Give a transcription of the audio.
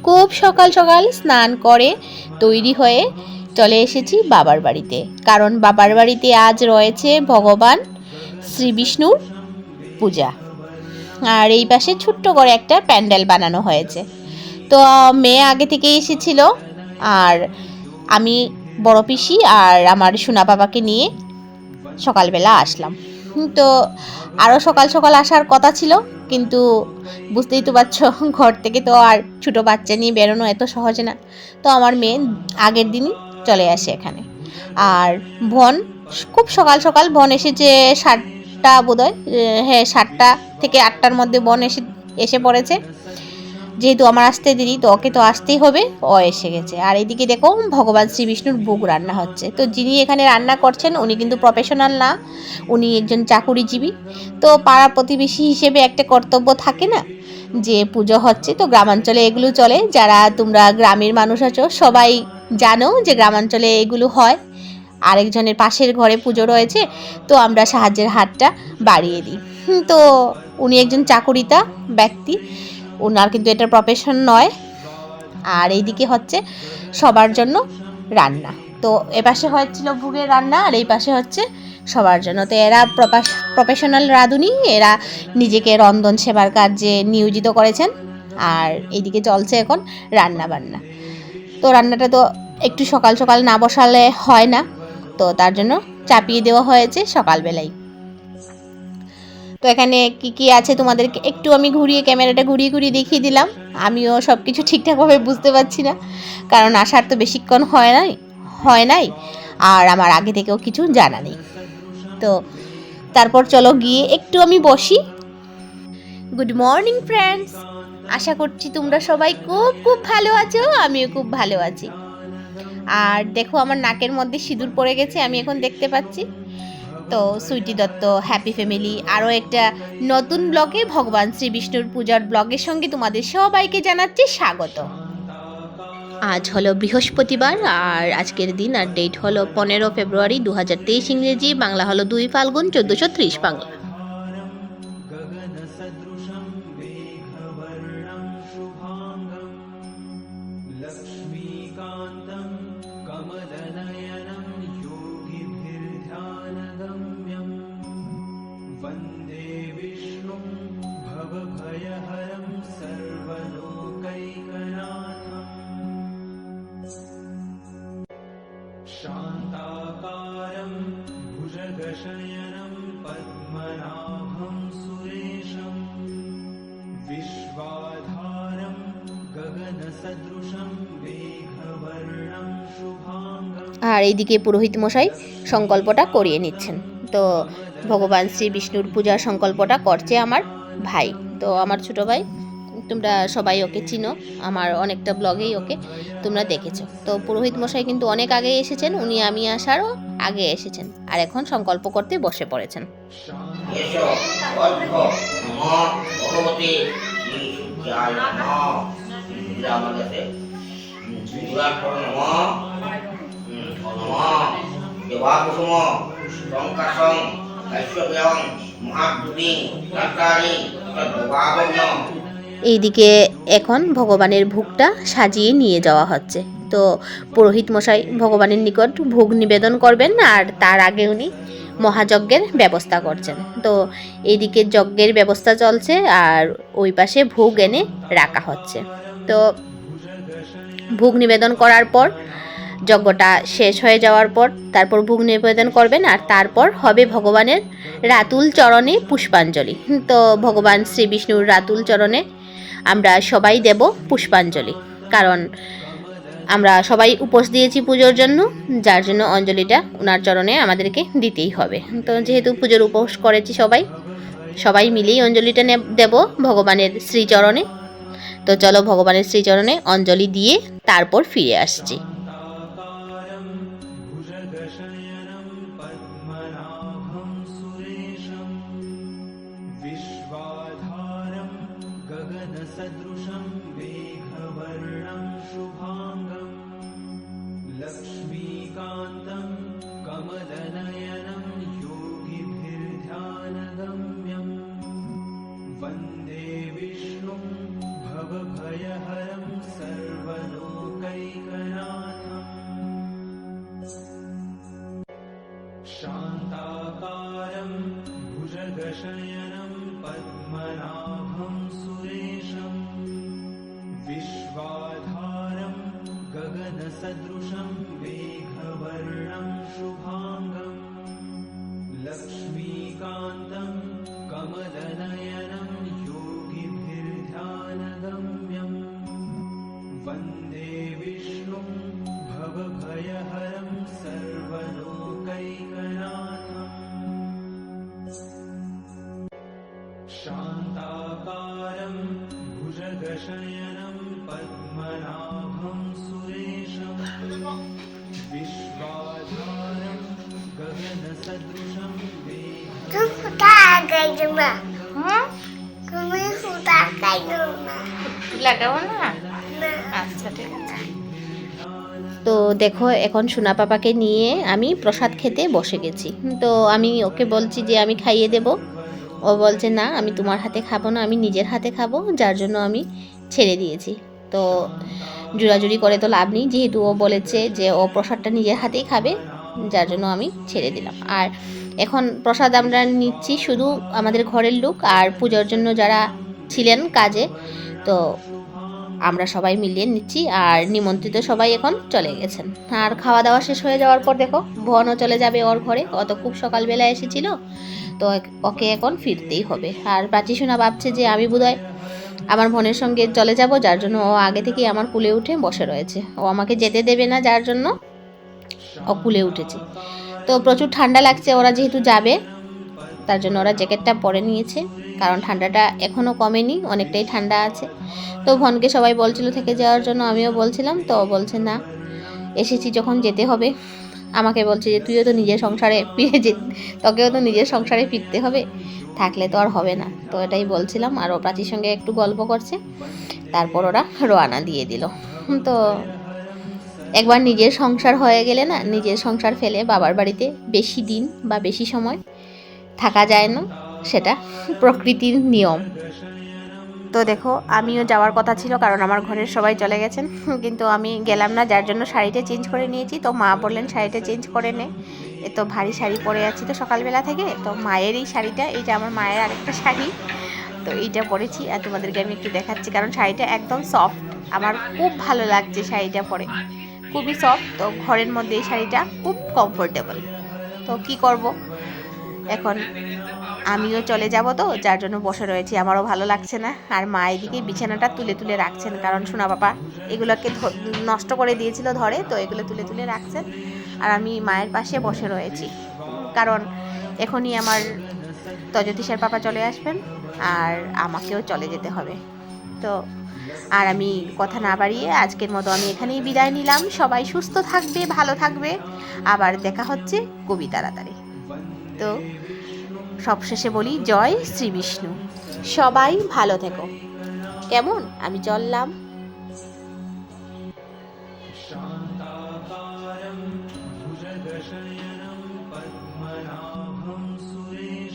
খুব সকাল সকাল স্নান করে তৈরি হয়ে চলে এসেছি বাবার বাড়িতে, কারণ বাবার বাড়িতে আজ রয়েছে ভগবান শ্রী বিষ্ণুর পূজা। আর এই পাশে ছোট্ট করে একটা প্যান্ডেল বানানো হয়েছে। তো মেয়ে আগে থেকে এসেছিল, আর আমি বড় পিসি আর আমার সোনা বাবাকে নিয়ে সকালবেলা আসলাম। তো আরও সকাল সকাল আসার কথা ছিল, কিন্তু বুঝতেই তো পারছো ঘর থেকে তো আর ছোটো বাচ্চা নিয়ে বেরোনো এত সহজে না। তো আমার মেয়ে আগের দিনই চলে আসে এখানে। আর বোন খুব সকাল সকাল বোন এসেছে 7টা বোধহয়, হ্যাঁ 7টা থেকে 8টার মধ্যে বোন এসে পড়েছে। যেহেতু আমার আসতে দেরি, তো ওকে তো আসতেই হবে, ও এসে গেছে। আর এইদিকে দেখো ভগবান শ্রী বিষ্ণুর ভোগ রান্না হচ্ছে। তো যিনি এখানে রান্না করছেন উনি কিন্তু প্রফেশনাল না, উনি একজন চাকুরিজীবী। তো পাড়া প্রতিবেশী হিসেবে একটা কর্তব্য থাকে না, যে পুজো হচ্ছে। তো গ্রামাঞ্চলে এগুলো চলে, যারা তোমরা গ্রামের মানুষ আছো সবাই জানো যে গ্রামাঞ্চলে এগুলো হয়। আরেকজনের পাশের ঘরে পুজো রয়েছে, তো আমরা সাহায্যের হাতটা বাড়িয়ে দিই। তো উনি একজন চাকুরিতা ব্যক্তি, ওনার কিন্তু এটা প্রফেশন নয়। আর এইদিকে হচ্ছে সবার জন্য রান্না। তো এপাশে হচ্ছিল ভোগের রান্না, আর এই পাশে হচ্ছে সবার জন্য। তো এরা প্রফেশনাল রাঁধুনি, এরা নিজেকে রন্ধন সেবার কাজে নিয়োজিত করেছেন। আর এইদিকে চলছে এখন রান্না বান্না। তো রান্নাটা তো একটু সকাল সকাল না বসালে হয় না, তো তার জন্য চাপিয়ে দেওয়া হয়েছে সকালবেলায়। তো এখানে কি কি আছে তোমাদেরকে একটু আমি ক্যামেরাটা ঘুরিয়ে ঘুরিয়ে দেখিয়ে দিলাম। আমিও সব কিছু ঠিকঠাকভাবে বুঝতে পারছি না, কারণ আসার তো বেশিক্ষণ হয় নাই আর আমার আগে থেকেও কিছু জানা নেই। তো তারপর চলো গিয়ে একটু আমি বসি। গুড মর্নিং ফ্রেন্ডস, আশা করছি তোমরা সবাই খুব খুব ভালো আছো, আমিও খুব ভালো আছি। আর দেখো আমার নাকের মধ্যে সিঁদুর পড়ে গেছে, আমি এখন দেখতে পাচ্ছি। তো সুইটি দত্ত হ্যাপি ফ্যামিলি আরও একটা নতুন ব্লগে, ভগবান শ্রী বিষ্ণুর পূজার ব্লগের সঙ্গে তোমাদের সবাইকে জানাচ্ছি স্বাগত। আজ হলো বৃহস্পতিবার, আর আজকের দিন আর ডেট হলো 15 ফেব্রুয়ারি 2023 ইংরেজি, বাংলা হলো 2 ফাল্গুন 1430 বাংলা। शान्ताकारं भुजगशयनं पद्मनाभं सुरेशं विश्वाधारं गगनसदृशं मेघवर्णं शुभाङ्गम्। আর এইদিকে পুরোহিত মশাই সংকল্পটা করিয়ে নিচ্ছেন। তো ভগবান শ্রী বিষ্ণুর পূজার সংকল্পটা করছে আমার ভাই, তো আমার ছোট ভাই। তোমরা সবাই ওকে চিনো, আমার অনেকটা ব্লগেই ওকে তোমরা দেখেছো। তো পুরোহিত মশাই কিন্তু অনেক আগে এসেছেন, উনি আমি আসারও আগে এসেছেন, আর এখন সংকল্প করতে বসে পড়েছেন। এইদিকে এখন ভগবানের ভোগটা সাজিয়ে নিয়ে যাওয়া হচ্ছে। তো পুরোহিত মশাই ভগবানের নিকট ভোগ নিবেদন করবেন, আর তার আগে উনি মহাযজ্ঞের ব্যবস্থা করছেন। তো এইদিকে যজ্ঞের ব্যবস্থা চলছে, আর ওই পাশে ভোগ এনে রাখা হচ্ছে। তো ভোগ নিবেদন করার পর, যজ্ঞটা শেষ হয়ে যাওয়ার পর তারপর ভোগ নিবেদন করবেন, আর তারপর হবে ভগবানের রাতুল চরণে পুষ্পাঞ্জলি। তো ভগবান শ্রী বিষ্ণুর রাতুল চরণে আমরা সবাই দেব পুষ্পাঞ্জলি, কারণ আমরা সবাই উপোস দিয়েছি পুজোর জন্য, যার জন্য অঞ্জলিটা ওনার চরণে আমাদেরকে দিতেই হবে। তো যেহেতু পুজোর উপোস করেছি সবাই মিলেই অঞ্জলিটা দেব ভগবানের শ্রীচরণে। তো চলো ভগবানের শ্রীচরণে অঞ্জলি দিয়ে তারপর ফিরে আসছি। सदृशं मेघवर्णं शुभाङ्गं लक्ष्मीकान्तं कमलनयनं योगिभिर्ध्यानगम्यं वन्दे विष्णुं भवभयहरं सर्वलोकैकनाथम् शान्ताकारं भुजगशयनं पद्मनाभं सुरेशम् विश्वाधारं गगनसदृशं मेघवर्णं शुभाङ्गम् लक्ष्मीकान्तं कमलनयनं योगिभिर्ध्यानगम्यम् वन्दे विष्णुं भवभयहरं सर्वलोकैकनाथम् शान्ताकारं भुजगशयनं पद्मनाभं सुरेशम् विश्वाधारं गगनसदृशं Kung kagay naman. Kung may kagay naman. লাগাবো না? Na. আচ্ছা ঠিক আছে। তো দেখো এখন সোনা পাপাকে নিয়ে আমি প্রসাদ খেতে বসে গেছি। তো আমি ওকে বলছি যে আমি খাইয়ে দেব। ও বলছে না আমি তোমার হাতে খাবো না, আমি নিজের হাতে খাবো, যার জন্য আমি ছেড়ে দিয়েছি। তো জোরাজুরি করে তো লাভ নেই, যেহেতু ও বলেছে যে ও প্রসাদটা নিজের হাতেই খাবে, যার জন্য আমি ছেড়ে দিলাম। আর এখন প্রসাদ আমরা নিচ্ছি শুধু আমাদের ঘরের লোক আর পুজোর জন্য যারা ছিলেন কাজে, তো আমরা সবাই মিলিয়ে নিচ্ছি। আর নিমন্ত্রিত সবাই এখন চলে গেছেন। আর খাওয়া দাওয়া শেষ হয়ে যাওয়ার পর দেখো ভনও চলে যাবে ওর ঘরে। ও তো খুব সকালবেলা এসেছিল, তো ওকে এখন ফিরতেই হবে। আর প্রাচী সোনা ভাবছে যে আমি বোধহয় আমার বোনের সঙ্গে চলে যাব, যার জন্য ও আগে থেকেই আমার কুলে উঠে বসে রয়েছে। ও আমাকে যেতে দেবে না, যার জন্য ও কুলে উঠেছে। তো প্রচুর ঠান্ডা লাগছে, ওরা যেহেতু যাবে তার জন্য ওরা জ্যাকেটটা পরে নিয়েছে, কারণ ঠান্ডাটা এখনও কমেনি, অনেকটাই ঠান্ডা আছে। তো ভনকে সবাই বলছিল থেকে যাওয়ার জন্য, আমিও বলছিলাম, তো বলছে না এসেছি যখন যেতে হবে। আমাকে বলছে যে তুইও তো নিজের সংসারে ফিরে তোকেও তো নিজের সংসারে ফিরতে হবে, থাকলে তো আর হবে না। তো এটাই বলছিলাম। আর ও প্রাচীর সঙ্গে একটু গল্প করছে, তারপর ওরা রওনা দিয়ে দিল। তো একবার নিজের সংসার হয়ে গেলে না, নিজের সংসার ফেলে বাবার বাড়িতে বেশি দিন বা বেশি সময় থাকা যায় না, সেটা প্রকৃতির নিয়ম। তো দেখো আমিও যাওয়ার কথা ছিল, কারণ আমার ঘরের সবাই চলে গেছেন, কিন্তু আমি গেলাম না, যার জন্য শাড়িটা চেঞ্জ করে নিয়েছি। তো মা বললেন শাড়িটা চেঞ্জ করে নে, এ তো ভারী শাড়ি পরে আছি তো সকালবেলা থেকে। তো মায়ের এই শাড়িটা, এইটা আমার মায়ের আরেকটা শাড়ি, তো এইটা পরেছি। আর তোমাদেরকে আমি একটু দেখাচ্ছি, কারণ শাড়িটা একদম সফট, আমার খুব ভালো লাগছে শাড়িটা পরে, খুবই সফট। তো ঘরের মধ্যে এই শাড়িটা খুব কমফোর্টেবল। তো কি করব, এখন আমিও চলে যাব, তো যার জন্য বসে রয়েছি, আমারও ভালো লাগছে না। আর মা এদিকে বিছানাটা তুলে তুলে রাখছেন, কারণ সোনা বাবা এগুলোকে নষ্ট করে দিয়েছিল ধরে, তো এগুলো তুলে তুলে রাখছেন। আর আমি মায়ের পাশে বসে রয়েছি, কারণ এখনই আমার তজতীশের পাপা চলে আসবেন আর আমাকেও চলে যেতে হবে। তো আর আমি কথা না বাড়িয়ে আজকের মতো আমি এখানেই বিদায় নিলাম। সবাই সুস্থ থাকবে, ভালো থাকবে, আবার দেখা হচ্ছে খুবই তাড়াতাড়ি। তো সবশেষে বলি জয় শ্রী বিষ্ণু, সবাই ভালো থেকো। কেমন, আমি চললাম। शान्ताकारं भुजगशयनं पद्मनाभं सुरेशम्